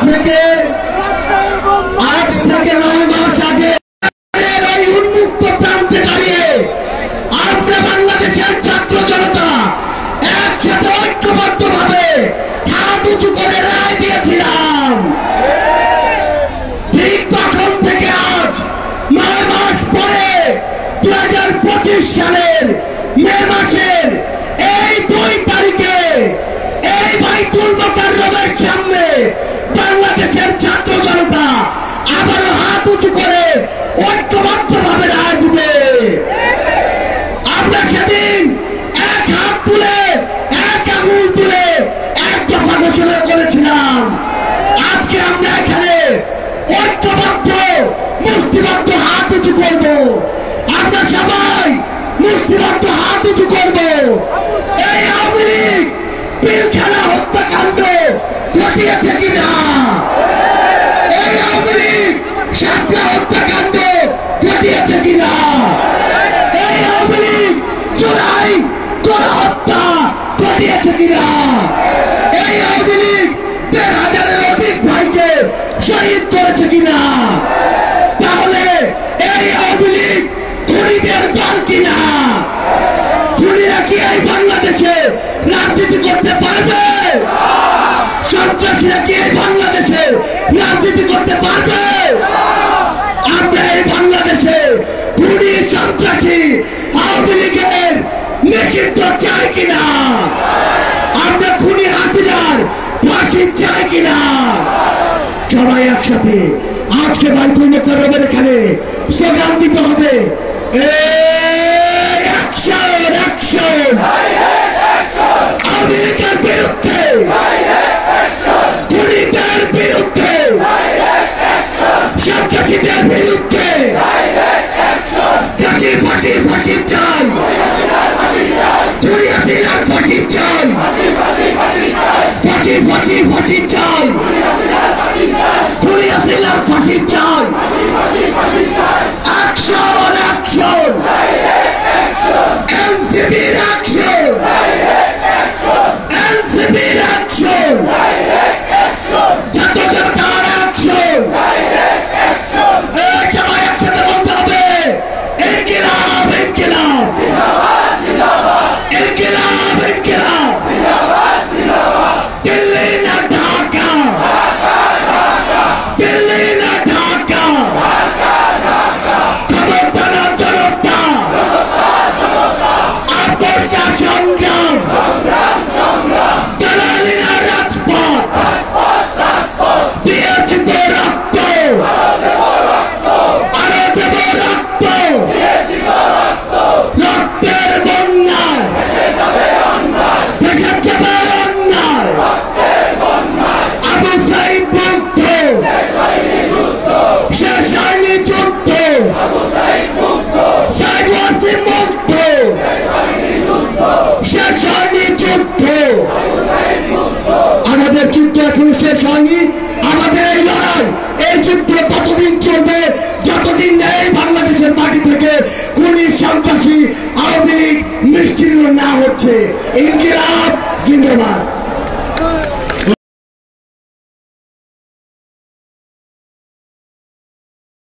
থেকে আজ থেকে 9 মাস আগে এই উন্মুক্ত প্রান্তে দাঁড়িয়ে আমরা বাংলাদেশের ছাত্র জনতা একসাথে ঐক্যবদ্ধভাবে হাত উঁচু করে রায় দিয়েছিলাম। ঠিক তখন থেকে আজ 9 মাস পরে 2025 সালের মে মাসের এই 2 তারিখে এই বাইতুল মোকাররমের সামনে বাংলাদেশের ছাত্র জনতা আবারও হাত উঁচু করে ঐক্যবদ্ধভাবে রায় দিবে। আমরা সেদিন এক হাত তুলে এক আঙুল তুলে এক দফা ঘোষণা করেছিলাম। আজকে আমরা এখানে ঐক্যবদ্ধ মুষ্টিবদ্ধ হাত উঁচু করব। আমরা সবাই মুষ্টিবদ্ধ হাত উঁচু করব। এই আওয়ামী লীগ পিলখানা হত্যাকাণ্ড ঘটিয়েছে কিনা, এই আওয়ামী লীগ শাপলা হত্যাকাণ্ড ঘটিয়েছে কিনা, এই আওয়ামী লীগ চোরাই হত্যা ঘটিয়েছে কিনা, এই আওয়ামী লীগ 1,500-এর অধিক ভাইকে শহীদ করেছে কিনা, তাহলে এই আওয়ামী লীগ খুনিদের দল কিনা? খুনিরা কি এই বাংলাদেশে রাজনীতি করতে পারবে? সন্ত্রাসীরা কি এই বাংলাদেশে রাজনীতি করতে পারবে? আমরা এই বাংলাদেশে খুনি সন্ত্রাসী আওয়ামী লীগের নিষিদ্ধ চাই কিনা? আমরা খুনি হাসিনার ফাঁসি চাই কিনা? সবাই একসাথে আজকে বাইতুল মোকাররমের এখানে স্লোগান দিতে হবে, অ্যাকশন অ্যাকশন আওয়ামী লীগের বিরুদ্ধে, খুনিদের বিরুদ্ধে, সন্ত্রাসীদের বিরুদ্ধে ফাঁসি চাই, খুনি হাসিনার ফাঁসি চাই, ফাঁসি চাই, খুনি হাসিনার ফাঁসি চাই। অ্যাকশন অ্যাকশন এনসিপির অ্যাকশন, এনসিপির অ্যাকশন, ছাত্র জনতার অ্যাকশন। সবাই একসাথে বলতে হবে, ইনকিলাব ইনকিলাব ইনকিলাব ইনকিলাব, দিল্লি না ঢাকা, দিল্লি না ঢাকা, খবরদার জনতা, আপোষটা সংগ্রাম, দালালি না রাজপথ, দিয়েছি তো রক্ত, আরো দেব রক্ত, রক্তের বন্যায় ভেসে যাবে অন্যায়। আবু সাইদ মুক্ত, শেষ হয়নি যুদ্ধ, সাইদ ওয়াসিম মুক্ত, শেষ হয়নি যুদ্ধ। আমাদের যুদ্ধ এখনো শেষ হয়নি। আমাদের এই লড়াই, এই যুদ্ধ ততদিন চলবে যতদিন এই বাংলাদেশের মাটি থেকে খুনি সন্ত্রাসী আওয়ামী লীগ নিশ্চিহ্ন না হচ্ছে। ইনকিলাব জিন্দাবাদ।